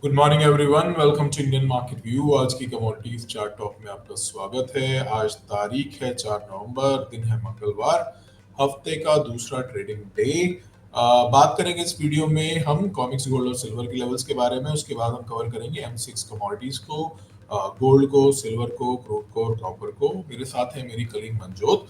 Good morning everyone, welcome to Indian market view. आज की commodities chart talk में आपका स्वागत है। आज तारीख है 4 नवंबर, दिन है मंगलवार, हफ्ते का दूसरा ट्रेडिंग डे। बात करेंगे इस वीडियो में हम कॉमिक्स गोल्ड और सिल्वर के लेवल्स के बारे में। उसके बाद हम कवर करेंगे M6 कमोडिटीज को, गोल्ड को, सिल्वर को, क्रूड को और कॉपर को। मेरे साथ है मेरी कलीग मनजोत।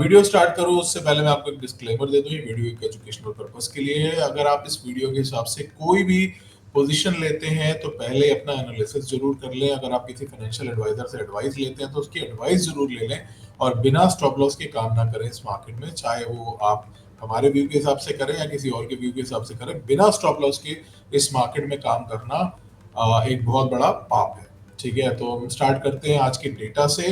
वीडियो स्टार्ट करूँ उससे पहले मैं आपको एक डिस्क्लेमर दे दूं, ये वीडियो एक एजुकेशनल पर्पस के लिए है। अगर आप इस वीडियो के हिसाब से कोई भी पोजीशन लेते हैं तो पहले अपना एनालिसिस जरूर कर लें। अगर आप किसी फाइनेंशियल एडवाइजर से एडवाइस लेते हैं तो उसकी एडवाइस जरूर ले लें और बिना स्टॉप लॉस के काम ना करें इस मार्केट में, चाहे वो आप हमारे व्यू के हिसाब से करें या किसी और के व्यू के हिसाब से करें। बिना स्टॉप लॉस के इस मार्केट में काम करना एक बहुत बड़ा पाप है। ठीक है, तो हम स्टार्ट करते हैं आज के डेटा से।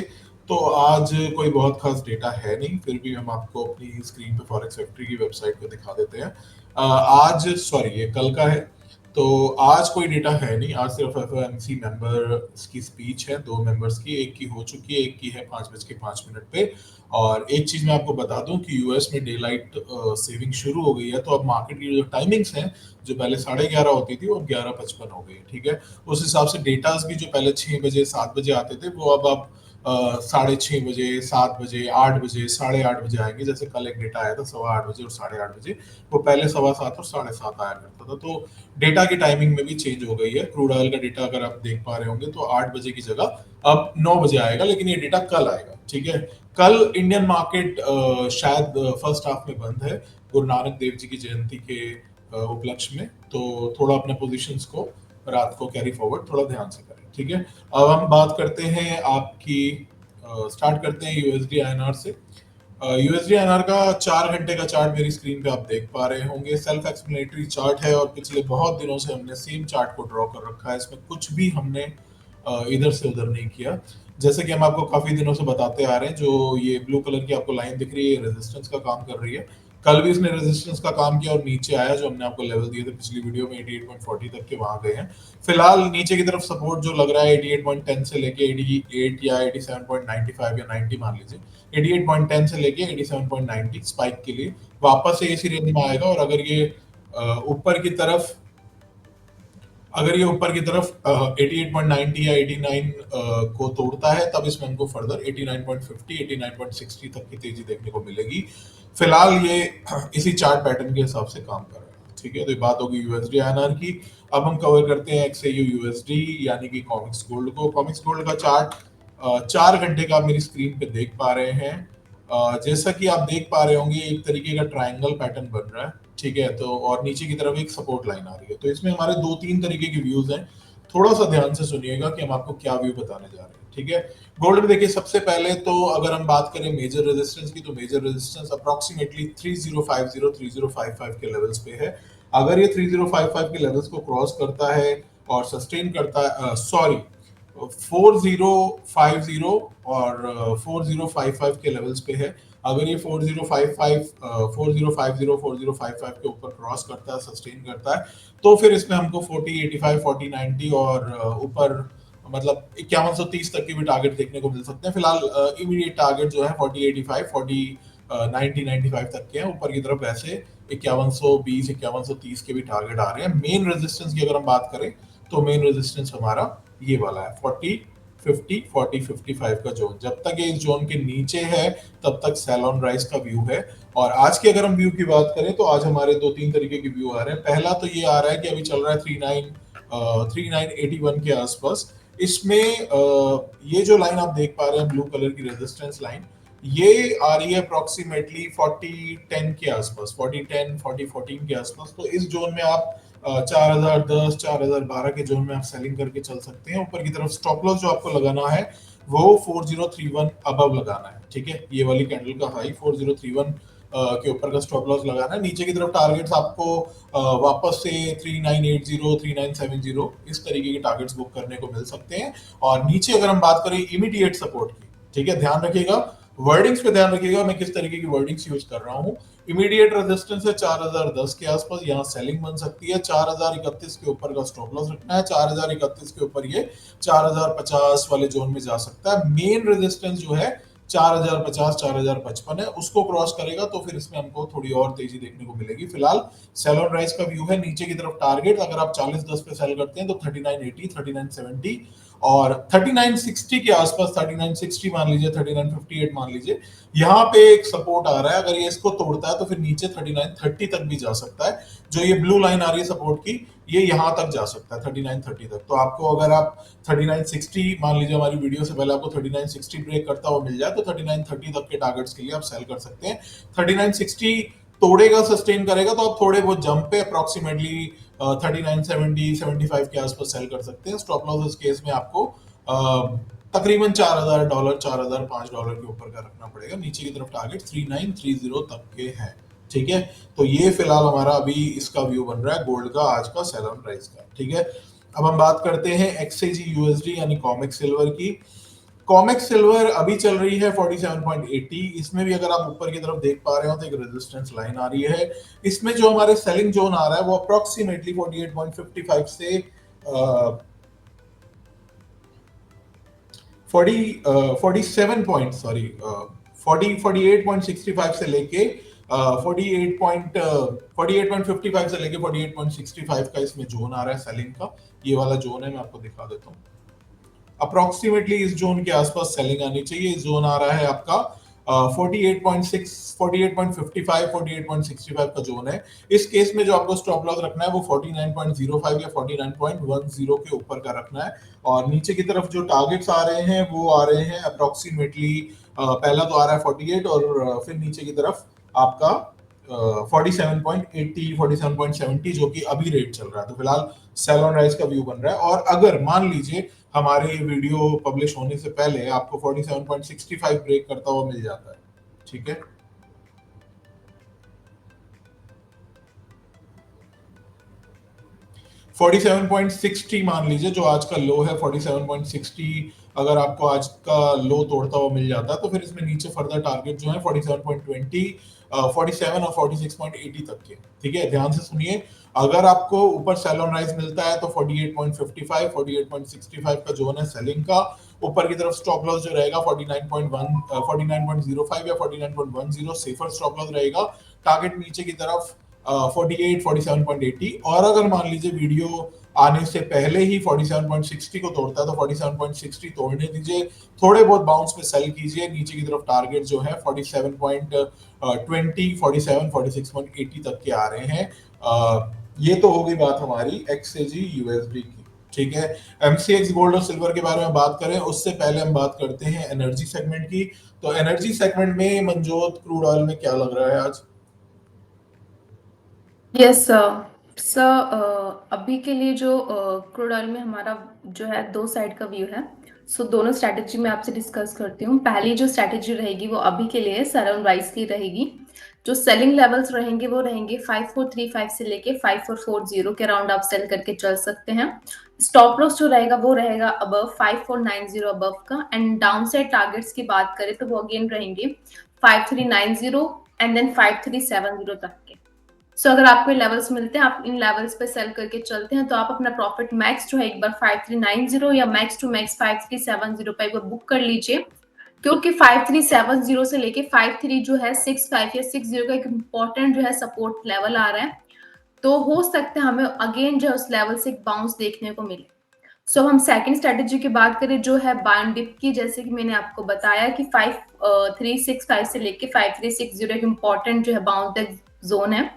तो आज कोई बहुत खास डेटा है नहीं, फिर भी हम आपको अपनी स्क्रीन पे फॉरेक्स फैक्ट्री की वेबसाइट पे दिखा देते हैं। आज सॉरी, ये कल का है, तो आज कोई डेटा है नहीं। आज सिर्फ एफओएमसी मेंबर्स की स्पीच है, दो मेंबर्स की, एक की हो चुकी है, एक की है 5:05 पे। और एक चीज मैं आपको बता दूं कि यूएस में डे लाइट सेविंग शुरू हो गई है, तो अब मार्केट की जो टाइमिंग्स हैं, जो पहले 11:30 होती थी वो अब 11:55 हो गई है। ठीक है, उस हिसाब से डेटाज भी जो पहले 6 बजे 7 बजे आते थे वो अब 6:30 बजे, 7 बजे, 8 बजे, 8:30 बजे आएंगे। जैसे कल एक डेटा आया था 8:15 बजे और 8:30 बजे, वो पहले 7:15 और 7:30 आया करता था। तो डेटा की टाइमिंग में भी चेंज हो गई है। क्रूड ऑयल का डेटा अगर आप देख पा रहे होंगे तो 8 बजे की जगह अब 9 बजे आएगा, लेकिन ये डेटा कल आएगा। ठीक है, कल इंडियन मार्केट शायद फर्स्ट हाफ में बंद है, गुरु नानक देव जी की जयंती के उपलक्ष्य में। तो थोड़ा अपने पोजीशंस को रात को कैरी फॉरवर्ड थोड़ा ध्यान से करें। ठीक है, अब हम बात करते हैं आपकी, स्टार्ट करते हैं यूएसडी आईएनआर से। यूएसडी आईएनआर का 4 घंटे का चार्ट मेरी स्क्रीन पे आप देख पा रहे होंगे। सेल्फ एक्सप्लेनेटरी चार्ट है और पिछले बहुत दिनों से हमने सेम चार्ट को ड्रॉ कर रखा है। इसमें कुछ भी हमने इधर से उधर नहीं किया। जैसे कि हम आपको काफी दिनों से बताते आ रहे हैं, जो ये ब्लू कलर की आपको लाइन दिख रही है, ये रेजिस्टेंस का काम कर रही है। कल भी इसने रेजिस्टेंस का काम किया और नीचे आया, जो हमने आपको लेवल दिए थे पिछली वीडियो में 88.40 तक के, वहां गए हैं। फिलहाल नीचे की तरफ सपोर्ट जो लग रहा है 88.10 से लेके 88 या 87.95 या 90 मान लीजिए, 88.10 से लेके 87.90 स्पाइक के लिए वापस से इसी रेंज में आएगा। और ऊपर की तरफ अगर ये ऊपर की तरफ 88.90 या 89 को तोड़ता है, तब इसमें हमको फर्दर 89.50 89.60 तक की तेजी देखने को मिलेगी। फिलहाल ये इसी चार्ट पैटर्न के हिसाब से काम कर रहा है। ठीक है, तो ये बात होगी यूएसडी आईएनआर की। अब हम कवर करते हैं एक्सएयू यूएसडी, यानी कि कॉमिक्स गोल्ड को। कॉमिक्स गोल्ड का चार्ट 4 घंटे का आप मेरी स्क्रीन पे देख पा रहे हैं। जैसा कि आप देख पा रहे होंगे, एक तरीके का ट्रायंगल पैटर्न बन रहा है। ठीक है, तो और नीचे की तरफ एक सपोर्ट लाइन आ रही है। तो इसमें हमारे दो तीन तरीके के व्यूज हैं। थोड़ा सा ध्यान से सुनिएगा कि हम आपको क्या व्यू बताने जा रहे हैं। ठीक है, गोल्ड में देखिए, सबसे पहले तो अगर हम बात करें मेजर रेजिस्टेंस की, तो मेजर रेजिस्टेंस अप्रोक्सीमेटली 3050 3055 के लेवल्स पे है। अगर ये 3055 के लेवल्स को क्रॉस करता है और सस्टेन करता है, सॉरी, 4050 और 4055 के लेवल्स पे है। अगर ये 4055 4050 4055 के ऊपर क्रॉस करता है, सस्टेन करता है, तो फिर इसमें हमको 4085 4090 और ऊपर मतलब 5130 तक के भी टारगेट देखने को मिल सकते हैं। फिलहाल इमीडिएट टारगेट जो है 4085 4090 तक के हैं। ऊपर की तरफ वैसे 5120 5130 के भी टारगेट आ रहे हैं। मेन रेजिस्टेंस की अगर हम बात करें तो मेन रेजिस्टेंस हमारा ये वाला है 40 50 55 का जोन। जब तक ये इस जोन के नीचे है तब तक सेल ऑन राइज का व्यू है। और आज की अगर हम व्यू की बात करें तो आज हमारे दो तीन तरीके के व्यू आ रहे हैं। पहला तो ये आ रहा है कि अभी चल रहा है 3981 के आसपास। इसमें ये जो लाइन आप देख पा रहे हैं, ब्लू कलर की रेजिस्टेंस लाइन, ये आ रही है अप्रोक्सीमेटली 4010 के आसपास, 4010 4014 के आसपास। तो इस जोन में आप 4010 4012 के जोन में आप सेलिंग करके चल सकते हैं। ऊपर की तरफ स्टॉप लॉस जो आपको लगाना है वो 4031 अबव लगाना है। ठीक है, ये वाली कैंडल का हाई 4031 के ऊपर का स्टॉप लॉस लगाना है। नीचे की तरफ टारगेट्स आपको वापस से 3980 3970 इस तरीके के टारगेट्स बुक करने को मिल सकते हैं। और नीचे अगर हम बात करें इमीडिएट सपोर्ट की, ठीक है, ध्यान रखिएगा, वर्डिंग्स पे ध्यान रखिएगा, मैं किस तरीके की वर्डिंग्स यूज कर रहा हूँ। इमीडिएट रेजिस्टेंस है 4010 के आसपास, यहाँ सेलिंग बन सकती है। 4031 के ऊपर का स्टॉप लॉस रखना है। 4031 के ऊपर ये 4050 वाले जोन में जा सकता है। मेन रेजिस्टेंस जो है 4050 4055 है, उसको क्रॉस करेगा तो फिर इसमें हमको थोड़ी और तेजी देखने को मिलेगी। फिलहाल सेल ऑन राइज का व्यू है नीचे की तरफ टारगेट, अगर आप 4010 पे सेल करते हैं तो 3980 3970 और 3960 के आसपास, 3960 मान लीजिए, 3958 मान लीजिए, यहाँ पे एक सपोर्ट आ रहा है। अगर ये इसको तोड़ता है तो फिर नीचे 3930 तक भी जा सकता है। जो ये ब्लू लाइन आ रही है सपोर्ट की, ये यहाँ तक जा सकता है 3930 तक। तो आपको अगर आप 3960 मान लीजिए, हमारी वीडियो से पहले आपको 3960 ब्रेक करता हुआ मिल जाए तो 3930 तक के टारगेट्स के लिए आप सेल कर सकते हैं। 3960 तोड़ेगा, सस्टेन करेगा तो आप थोड़े बहुत जंप पे अप्रोक्सीमेटली 3970 75 के आसपास सेल कर सकते हैं। स्टॉप लॉस इस केस में आपको तकरीबन $4000 $4005 के ऊपर का रखना पड़ेगा। नीचे की तरफ टारगेट 3930 तक के हैं। ठीक है, तो ये फिलहाल हमारा अभी इसका व्यू बन रहा है गोल्ड का आज का सेल ऑन प्राइस का। ठीक है, अब हम बात करते हैं एक्सएजी यूएसडी यानी कॉमेक्स सिल्वर की। कॉमेक्स सिल्वर अभी चल रही है 47.80। इसमें भी अगर आप ऊपर की तरफ देख पा रहे हो तो एक रेजिस्टेंस लाइन आ रही है। इसमें जो हमारे सेलिंग जोन आ रहा है वो अप्रोक्सीमेटली 48.55 से 48.65 से लेके 48.55 से लेके 48.65 का इसमें जोन आ रहा है सेलिंग का। ये वाला जोन है, मैं आपको दिखा देता हूँ। अप्रोक्सीमेटली इस जोन के आसपास सेलिंग आनी चाहिए। इस जोन आ रहा है आपका 48.6 48.55 48.65 का जोन है। इस केस में जो आपको स्टॉप लॉस रखना है वो 49.05 या 49.10 के ऊपर का रखना है। और नीचे की तरफ जो टारगेट्स आ रहे हैं वो आ रहे हैं अप्रोक्सीमेटली, पहला तो आ रहा है 48 और फिर नीचे की तरफ आपका 47.80 47.70 जो कि अभी रेट चल रहा है। तो फिलहाल सेल ऑन राइज का व्यू बन रहा है। और अगर मान लीजिए हमारे वीडियो पब्लिश होने से पहले आपको 47.65 ब्रेक करता हुआ मिल जाता है, ठीक है, 47.60 मान लीजिए जो आज का लो है 47.60, अगर आपको आज का लो तोड़ता हुआ मिल जाता है तो फिर इसमें नीचे फर्दर टारगेट जो है 47.20 47 और 46.80 तक के। ठीक है, ध्यान से सुनिए, अगर आपको ऊपर सेल ऑन राइज मिलता है तो 48.55 48.65 का जोन है सेलिंग का। ऊपर की तरफ स्टॉप लॉस जो रहेगा 49.1 49.05 या 49.10 सेफर स्टॉप लॉस रहेगा। टारगेट नीचे की तरफ 48 47.80। और अगर मान लीजिए वीडियो आने से पहले ही 47.60 को तोड़ता है तो 47.60 तोड़ने दीजिए, थोड़े बहुत बाउंस पे सेल कीजिए। नीचे की तरफ टारगेट जो है 47.20 47 46.80 तक के आ रहे हैं। ये तो होगी बात हमारी एक्सएजी यूएसडी की। ठीक है, एमसीएक्स गोल्ड और सिल्वर के बारे में बात करें उससे पहले हम बात करते हैं एनर्जी सेगमेंट की। तो एनर्जी सेगमेंट में मनजोत क्रूड ऑयल में क्या लग रहा है आज? Yes sir. सर अभी के लिए जो क्रूड ऑयल में हमारा जो है दो साइड का व्यू है। सो दोनों स्ट्रैटेजी मैं आपसे डिस्कस करती हूँ। पहली जो स्ट्रैटेजी रहेगी वो अभी के लिए सेल ऑन राइज की रहेगी। जो सेलिंग लेवल्स रहेंगे वो रहेंगे 5435 से लेके 5440 के राउंड आप सेल करके चल सकते हैं। स्टॉप लॉस जो रहेगा वो रहेगा अबव 5490 अबव का। एंड डाउन साइड टारगेट्स की बात करें तो वो अगेन रहेंगे 5390 एंड देन 5370 तक के। सो अगर आपको लेवल्स मिलते हैं, आप इन लेवल्स पे सेल करके चलते हैं तो आप अपना प्रॉफिट मैक्स जो है एक बार 5390 या मैक्स टू मैक्स 5370 पे बुक कर लीजिए। क्योंकि 5370 से लेके 53 जो है 65 या 60 का एक इम्पोर्टेंट जो है सपोर्ट लेवल आ रहा है। तो हो सकता है हमें अगेन जो है उस लेवल से एक बाउंस देखने को मिले। सो हम सेकंड स्ट्रेटेजी की बात करें जो है बाय एंड डिप की, जैसे कि मैंने आपको बताया कि 5365 से लेके 5360 एक इम्पोर्टेंट जो है बाउंस जोन है।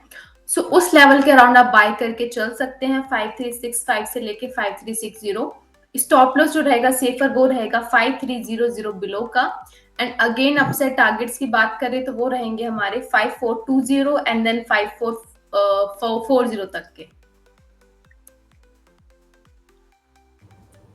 सो उस लेवल के अराउंड आप बाय करके चल सकते हैं 5365 से लेके 5360। स्टॉप लॉस जो रहेगा सेफर वो रहेगा 5300 बिलो का। एंड अगेन अपसाइड टारगेट्स की बात करें तो वो रहेंगे हमारे 5420 एंड देन 5440 तक के।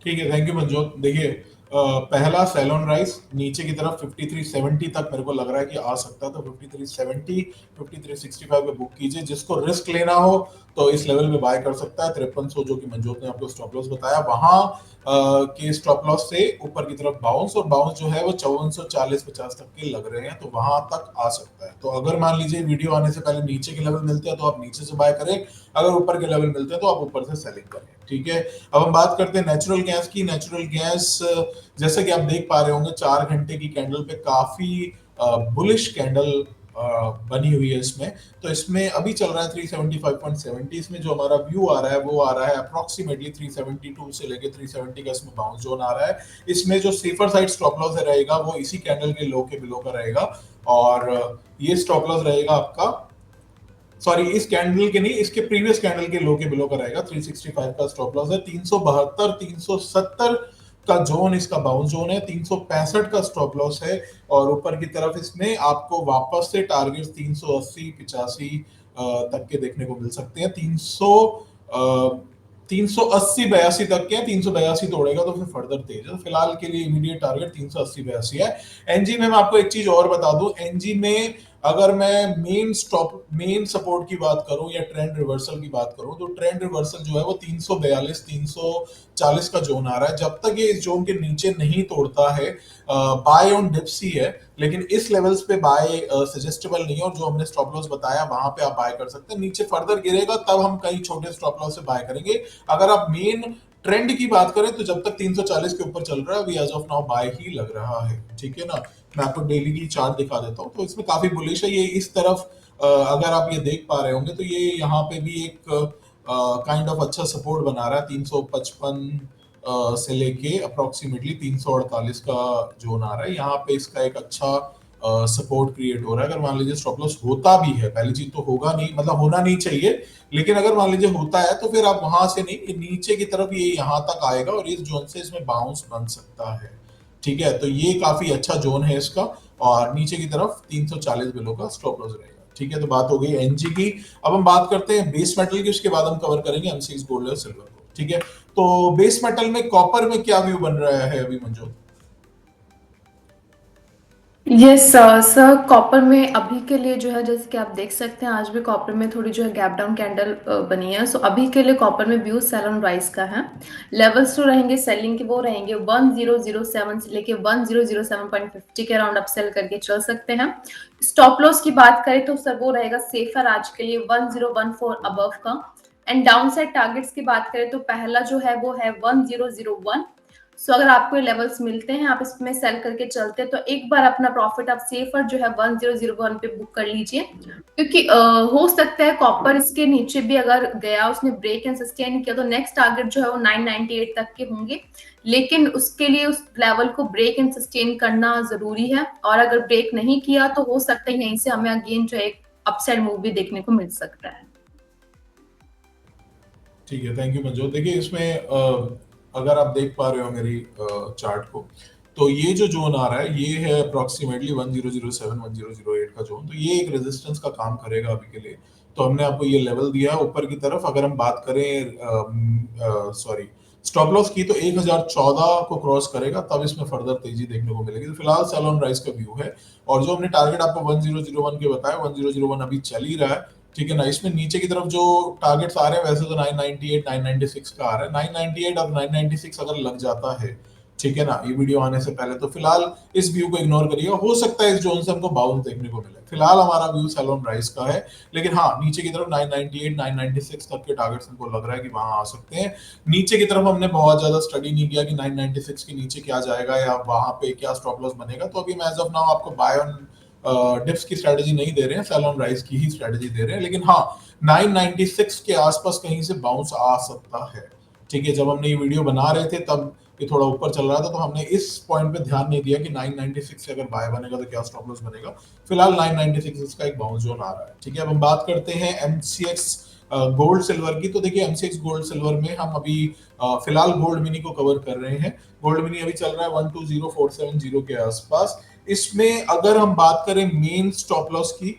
ठीक है, थैंक यू मंजोत। देखिए, पहला सेल ऑन राइज नीचे की तरफ 5370 तक मेरे को लग रहा है कि आ सकता है, तो 5370 5365 पे बुक कीजिए। जिसको रिस्क लेना हो तो इस लेवल पे बाय कर सकता है। 5300 जो कि मंजोत ने आपको स्टॉप लॉस बताया, वहां के स्टॉप लॉस से ऊपर की तरफ बाउंस, और बाउंस जो है वो 5440-50 तक के लग रहे हैं, तो वहां तक आ सकता है। तो अगर मान लीजिए वीडियो आने से पहले नीचे के लेवल मिलते हैं तो आप नीचे से बाय करें, अगर ऊपर के लेवल मिलते हैं तो आप ऊपर से सेलिंग करें। ठीक है, अब हम बात करते हैं नेचुरल गैस की। नेचुरल गैस जैसे कि आप देख पा रहे होंगे 4 घंटे की कैंडल पे काफी बुलिश कैंडल बनी हुई है इसमें। तो इसमें अभी चल रहा है 375.70। इसमें जो हमारा व्यू आ रहा है वो आ रहा है अप्रोक्सीमेटली 372 से लेके 370 का इसमें बाउंस जोन आ रहा है। इसमें जो सेफर साइड स्टॉप लॉस रहेगा वो इसी कैंडल के लो के बिलो का रहेगा, और ये स्टॉप लॉस रहेगा आपका, सॉरी इस कैंडल के नहीं, इसके प्रीवियस कैंडल के लो के बिलो का रहेगा। 365 का स्टॉप लॉस है, 372 370 का जोन इसका बाउंस जोन है, 365 का स्टॉप लॉस है, और ऊपर की तरफ इसमें आपको वापस से टारगेट 380 85 तक के देखने को मिल सकते हैं। 380 82 तक के, 382 तोड़ेगा तो फिर फर्दर तेज है। तो फिलहाल के लिए इमीडिएट टारगेट 380 82 है। एनजी में मैं आपको एक चीज और बता दूं, एनजी में अगर मैं मेन सपोर्ट की बात करूं या ट्रेंड रिवर्सल की बात करूं, तो ट्रेंड रिवर्सल जो है वो 342 340 का जोन आ रहा है। जब तक ये इस जोन के नीचे नहीं तोड़ता है, बाय ऑन डिप्स ही है, लेकिन इस लेवल्स पे बाय सजेस्टेबल नहीं है, और जो हमने स्टॉप लॉस बताया वहां पे आप बाय कर सकते हैं। नीचे फर्दर गिरेगा तब हम कई छोटे स्टॉप लॉस से बाय करेंगे। अगर आप मेन ट्रेंड की बात करें तो जब तक 340 के ऊपर चल रहा है, अभी एज ऑफ नाउ बाय ही लग रहा है। ठीक है ना, मैं आपको डेली की चार्ट दिखा देता हूँ, तो इसमें काफी बुलिश है ये। इस तरफ अगर आप ये देख पा रहे होंगे तो ये यहाँ पे भी एक काइंड ऑफ अच्छा सपोर्ट बना रहा है। 355 से लेके अप्रोक्सीमेटली 348 का जोन आ रहा है, यहाँ पे इसका एक अच्छा सपोर्ट क्रिएट हो रहा है। अगर मान लीजिए स्टॉप लॉस होता भी है, पहली चीज तो होगा नहीं, मतलब होना नहीं चाहिए, लेकिन अगर मान लीजिए होता है तो फिर आप वहां से नहीं, ये नीचे की तरफ ये यहाँ तक आएगा और इस जोन से इसमें बाउंस बन सकता है। ठीक है, तो ये काफी अच्छा जोन है इसका, और नीचे की तरफ 340 बिलो का स्टॉप लॉस रहेगा। ठीक है, तो बात हो गई एनजी की। अब हम बात करते हैं बेस मेटल की, उसके बाद हम कवर करेंगे एमसीएक्स गोल्ड और सिल्वर को। ठीक है, तो बेस मेटल में कॉपर में क्या व्यू बन रहा है अभी Manju? Yes sir, sir copper में अभी के लिए जो है, जैसे कि आप देख सकते हैं आज भी कॉपर में थोड़ी जो है गैप डाउन कैंडल बनी है। सो अभी के लिए कॉपर में व्यू सेल ऑन राइज का है। लेवल्स जो रहेंगे सेलिंग के वो रहेंगे 1007 से लेके 1007.50 के अराउंड अप सेल करके चल सकते हैं। स्टॉप लॉस की बात करें तो सर वो रहेगा सेफर आज के लिए 1014 अबव का। एंड डाउन साइड टारगेट्स की बात करें तो पहला जो है वो है 1001। सो अगर आपको लेवल्स मिलते हैं, आप इसमें सेल करके चलते हैं, तो एक बार अपना प्रॉफिट आप सेफर जो है 1001 पे बुक कर लीजिए, क्योंकि हो सकता है कॉपर इसके नीचे भी अगर गया, उसने ब्रेक एंड सस्टेन किया, तो नेक्स्ट टारगेट जो है वो 998 तक के होंगे। लेकिन उसके लिए उस लेवल को ब्रेक एंड सस्टेन करना जरूरी है, और अगर ब्रेक नहीं किया तो हो सकता है यहीं से हमें अगेन जो है एक अपसाइड मूव भी देखने को मिल सकता है। ठीक है, थैंक यू मंजू। देखिए इसमें अगर आप देख पा रहे हो मेरी चार्ट को, तो ये जो जोन आ रहा है ये है अप्रोक्सीमेटली 1007 1008 का जोन, तो ये एक रेजिस्टेंस का काम करेगा अभी के लिए। तो हमने आपको ये लेवल दिया है ऊपर की तरफ। अगर हम बात करें सॉरी स्टॉप लॉस की, तो 1014 को क्रॉस करेगा तब इसमें फर्दर तेजी देखने को मिलेगी। तो फिलहाल सेल ऑन राइज का व्यू है, और जो हमने टारगेट आपको 1001 के बताया, 1001 अभी चल ही रहा है। ठीक है ना, इसमें नीचे की तरफ जो टारगेट्स आ रहे हैं वैसे तो 998 996 का आ रहा है। 998 और 996 अगर लग जाता है, ठीक है ना, ये वीडियो आने से पहले, तो फिलहाल इस व्यू को इग्नोर करिएगा। हो सकता है इस जोन से हमको बाउंस देखने को मिले। फिलहाल हमारा व्यू सेल ऑन राइज का है, लेकिन हाँ नीचे की तरफ 998 996 तक के टारगेट्स हमको लग रहा है कि वहां आ सकते हैं। नीचे की तरफ हमने बहुत ज्यादा स्टडी नहीं किया कि 996 के नीचे क्या जाएगा या वहां पे क्या स्टॉप लॉस बनेगा, तो अभी मैं एज ऑफ नाउ आपको बाय ऑन डिप्स की स्ट्रेटजी नहीं दे रहे हैं, सेल ऑन राइज की ही स्ट्रेटजी दे रहे हैं। लेकिन हाँ 996 के आसपास कहीं से बाउंस आ सकता है। ठीक है, जब हमने ये वीडियो बना रहे थे तब ये थोड़ा ऊपर चल रहा था, तो हमने इस पॉइंट पे ध्यान नहीं दिया कि 996 से अगर बाय बनेगा तो क्या स्टॉप लॉस बनेगा। फिलहाल 996 इसका एक बाउंस जोन आ रहा है। ठीक है, अब हम बात करते हैं एमसीएक्स गोल्ड सिल्वर की। तो देखिए एमसीएक्स गोल्ड सिल्वर में हम अभी फिलहाल गोल्ड मिनी को कवर कर रहे हैं। गोल्ड मिनी अभी चल रहा है 120470 के आसपास। इसमें अगर हम बात करें मेन स्टॉप लॉस की,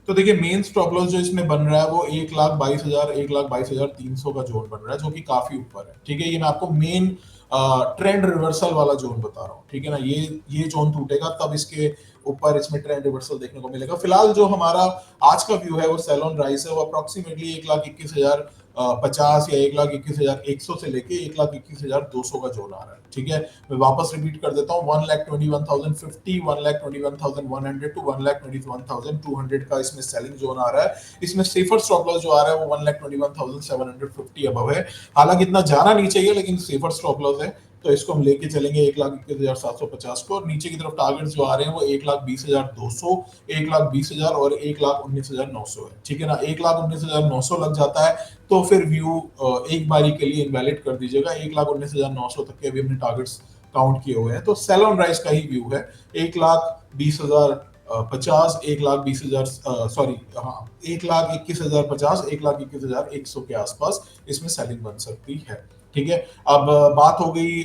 तो देखिए मेन स्टॉप लॉस जो इसमें बन रहा है वो 1,22,000 1,22,300 का जोन बन रहा है, जो कि काफी ऊपर है। ठीक है, ये मैं आपको मेन ट्रेंड रिवर्सल वाला जोन बता रहा हूँ, ठीक है ना। ये जोन टूटेगा तब इसके ऊपर इसमें ट्रेंड रिवर्सल देखने को मिलेगा। फिलहाल जो हमारा आज का व्यू है वो सेल ऑन राइस है, वो अप्रोक्सीमेटली 1,21,050 या 1,21,100 से लेके 1,21,200 का जोन आ रहा है, ठीक है। मैं वापस रिपीट कर देता हूँ, 1,21,050, 1,21,100 टू 1,21,200 का इसमें सेलिंग जोन आ रहा है। इसमें सेफर स्टॉप लॉस जो आ रहा है वो 1,21,750 अबव है। हालांकि इतना जाना नहीं चाहिए, लेकिन सेफर स्टॉप लॉस है, तो इसको हम लेके चलेंगे 1,21,750 को। और नीचे की तरफ टारगेट्स जो आ रहे हैं वो 1,20,200, 1,20,000 और 1,19,900 है, ठीक है ना। 1,19,900 लग जाता है तो फिर व्यू एक बारी के लिए इनवैलिड कर दीजिएगा। 1,19,900 तक के अभी हमने टारगेट्स काउंट किए हुए हैं, तो सेल ऑन राइस का ही व्यू है। 1,20,050, 1,20,000, सॉरी हाँ, 1,21,050, 1,21,100 के आसपास इसमें सेलिंग बन सकती है, ठीक है। अब बात हो गई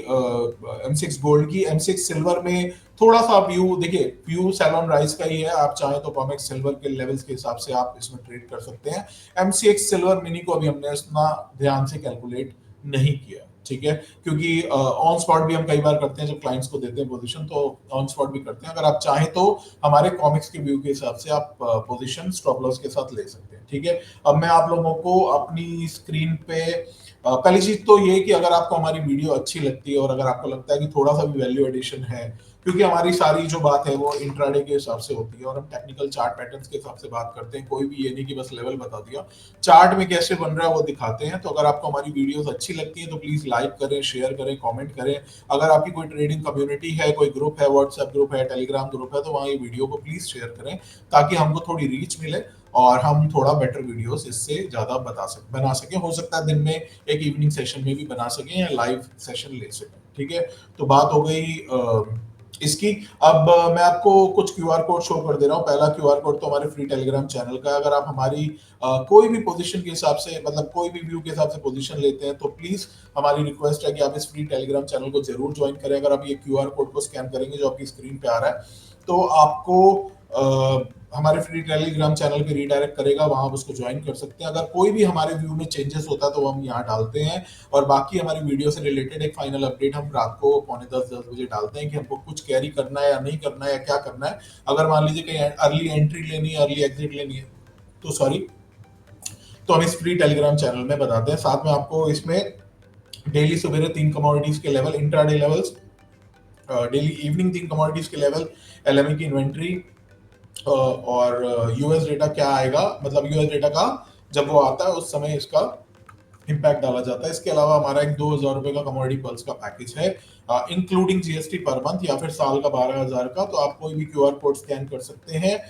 M6 गोल्ड की। M6 सिल्वर में थोड़ा सा व्यू देखिए, व्यू सेल ऑन राइस का ही है। आप चाहें तो कॉमेक्स सिल्वर के लेवल्स के हिसाब से आप इसमें ट्रेड कर सकते हैं। MCX सिल्वर मिनी को अभी हमने इतना ध्यान से कैलकुलेट नहीं किया, ठीक है, क्योंकि ऑन स्पॉट भी हम कई बार करते हैं जब क्लाइंट्स को देते हैं पोजीशन, तो ऑन स्पॉट भी करते हैं। अगर आप चाहें तो हमारे कॉमिक्स के व्यू के हिसाब से आप पोजीशन स्टॉप लॉस के साथ ले सकते हैं, ठीक है। अब मैं आप लोगों को अपनी स्क्रीन पे पहली चीज तो ये कि अगर आपको हमारी वीडियो अच्छी लगती है और अगर आपको लगता है कि थोड़ा सा भी वैल्यू एडिशन है, क्योंकि हमारी सारी जो बात है वो इंट्राडे के हिसाब से होती है और हम टेक्निकल चार्ट पैटर्न्स के हिसाब से बात करते हैं। कोई भी ये नहीं कि बस लेवल बता दिया, चार्ट में कैसे बन रहा है वो दिखाते हैं। तो अगर आपको हमारी वीडियोस अच्छी लगती है तो प्लीज लाइक करें, शेयर करें, कमेंट करें। अगर आपकी कोई ट्रेडिंग कम्युनिटी है, कोई ग्रुप है, व्हाट्सएप ग्रुप है, टेलीग्राम ग्रुप है, तो वहाँ ये वीडियो को प्लीज शेयर करें ताकि हमको थोड़ी रीच मिले और हम थोड़ा बेटर वीडियोस इससे ज्यादा बना सकें। हो सकता है दिन में एक इवनिंग सेशन में भी बना सकें या लाइव सेशन ले सकें, ठीक है। तो बात हो गई इसकी। अब मैं आपको कुछ क्यूआर कोड शो कर दे रहा हूँ। पहला क्यूआर कोड तो हमारे फ्री टेलीग्राम चैनल का है। अगर आप हमारी कोई भी पोजीशन के हिसाब से, मतलब कोई भी व्यू के हिसाब से पोजीशन लेते हैं, तो प्लीज हमारी रिक्वेस्ट है कि आप इस फ्री टेलीग्राम चैनल को जरूर ज्वाइन करें। अगर आप ये क्यूआर कोड को स्कैन करेंगे जो आपकी स्क्रीन पे आ रहा है, तो आपको हमारे फ्री टेलीग्राम चैनल पे रीडायरेक्ट करेगा, वहां आप उसको ज्वाइन कर सकते हैं। अगर कोई भी हमारे व्यू में चेंजेस होता है तो हम यहाँ डालते हैं, और बाकी हमारी वीडियो से रिलेटेड एक फाइनल अपडेट हम रात को 9:45-10 बजे डालते हैं कि हमको कुछ कैरी करना है या नहीं करना है या क्या करना है। अगर मान लीजिए कहीं अर्ली एंट्री लेनी है, अर्ली एग्जिट लेनी है, तो सॉरी, तो हम इस फ्री टेलीग्राम चैनल में बताते हैं। साथ में आपको इसमें डेली सवेरे 3 कमोडिटीज के level, intraday levels, daily evening 3 commodities के लेवल, एलएमई की इन्वेंट्री, और यूएस डेटा क्या आएगा, मतलब यूएस डेटा का जब वो आता है उस समय इसका इम्पैक्ट डाला जाता है। इसके अलावा हमारा एक 2,000 रुपए का कमोडिटी पल्स का पैकेज है, इंक्लूडिंग जीएसटी पर मंथ, या फिर साल का 12,000 का। तो आप कोई भी क्यूआर कोड स्कैन कर सकते हैं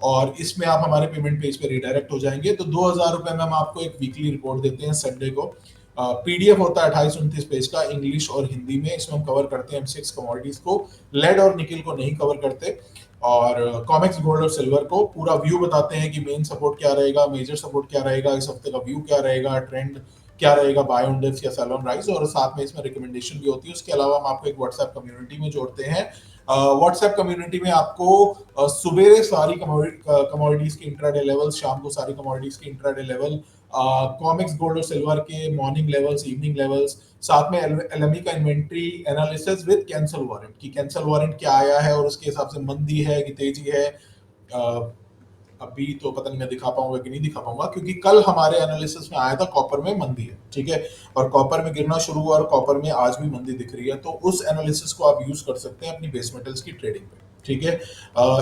और इसमें आप हमारे पेमेंट पेज पे रिडायरेक्ट हो जाएंगे। तो 2,000 रुपए में हम आपको एक वीकली रिपोर्ट देते हैं संडे को। पीडीएफ होता है 28-29 पेज का, इंग्लिश और हिंदी में। इसमें हम कवर करते हैं M6 कमोडिटीज को, लेड और निकिल को नहीं कवर करते, और कॉमेक्स गोल्ड और सिल्वर को पूरा व्यू बताते हैं कि मेन सपोर्ट क्या रहेगा, मेजर सपोर्ट क्या रहेगा, इस हफ्ते का व्यू क्या रहेगा, ट्रेंड क्या रहेगा, बाय ऑन डिप्स या सेल ऑन राइज, और साथ में इसमें रिकमेंडेशन भी होती है। उसके अलावा हम आपको एक व्हाट्सएप कम्युनिटी में जोड़ते हैं। व्हाट्सएप कम्युनिटी में आपको सुबह सारी कमोडिटीज के इंट्राडे लेवल, शाम को सारी कमोडिटीज के इंट्राडे लेवल, कॉमिक्स गोल्ड और सिल्वर के मॉर्निंग लेवल्स, इवनिंग लेवल्स, साथ में एलएमई का inventory analysis with cancel warrant, की कैंसल वारंट क्या आया है और उसके हिसाब से मंदी है कि तेजी है। अभी तो पता नहीं मैं दिखा पाऊंगा कि नहीं दिखा पाऊंगा, क्योंकि कल हमारे एनालिसिस में आया था कॉपर में मंदी है, ठीक है, और कॉपर में गिरना शुरू हुआ और कॉपर में आज भी मंदी दिख रही है। तो उस एनालिसिस को आप यूज कर सकते हैं अपनी बेस मेटल्स की ट्रेडिंग में, ठीक है।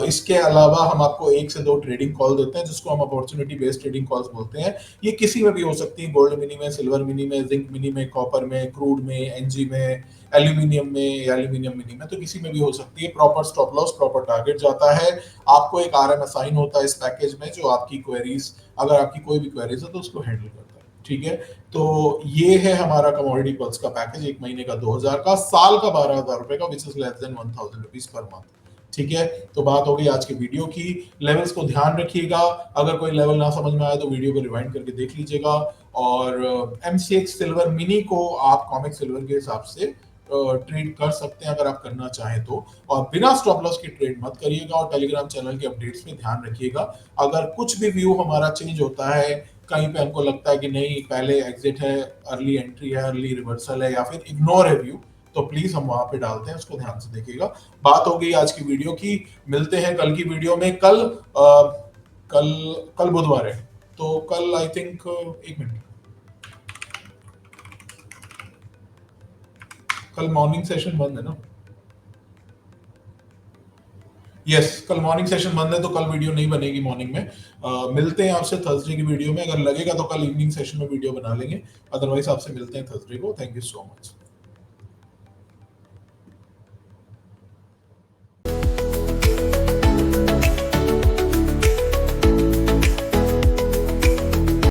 इसके अलावा हम आपको 1 से 2 ट्रेडिंग कॉल देते हैं जिसको हम अपॉर्चुनिटी बेस्ड ट्रेडिंग कॉल्स बोलते हैं। ये किसी में भी हो सकती है, गोल्ड मिनी में, सिल्वर मिनी में, जिंक मिनी में, कॉपर में, क्रूड में, एनजी में, एल्यूमिनियम में या एल्यूमिनियम मिनी में, तो किसी में भी हो सकती है। Proper stop loss, proper target जाता है। आपको एक आरएम असाइन होता है इस पैकेज में जो आपकी क्वेरीज, अगर आपकी कोई भी क्वेरीज है तो उसको हैंडल करता है, ठीक है। तो ये है हमारा कमोडिटी पल्स का पैकेज, 1 महीने का 2,000 का, साल का 12,000 रुपए का, which is less than 1,000 rupees per month, ठीक है। तो बात हो गई आज के वीडियो की। लेवल्स को ध्यान रखिएगा, अगर कोई लेवल ना समझ में आए तो वीडियो को रिवाइंड करके देख लीजिएगा। और MCX सिल्वर मिनी को आप कॉमिक सिल्वर के हिसाब से ट्रेड कर सकते हैं अगर आप करना चाहें तो, और बिना स्टॉप लॉस की ट्रेड मत करिएगा, और टेलीग्राम चैनल के अपडेट्स में ध्यान रखिएगा। अगर कुछ भी व्यू हमारा चेंज होता है कहीं पे हमको लगता है कि नहीं पहले एग्जिट है, अर्ली एंट्री है, अर्ली रिवर्सल है, या फिर इग्नोर है व्यू, तो प्लीज हम वहां पे डालते हैं, उसको ध्यान से देखिएगा। बात हो गई आज की वीडियो की, मिलते हैं कल की वीडियो में। कल कल बुधवार है, तो कल आई थिंक, एक मिनट, कल मॉर्निंग सेशन बंद है ना? यस, कल मॉर्निंग सेशन बंद है, तो कल वीडियो नहीं बनेगी मॉर्निंग में। मिलते हैं आपसे थर्सडे की वीडियो में, अगर लगेगा तो कल इवनिंग सेशन में वीडियो बना लेंगे, अदरवाइज आपसे मिलते हैं थर्सडे को। Thank you so much.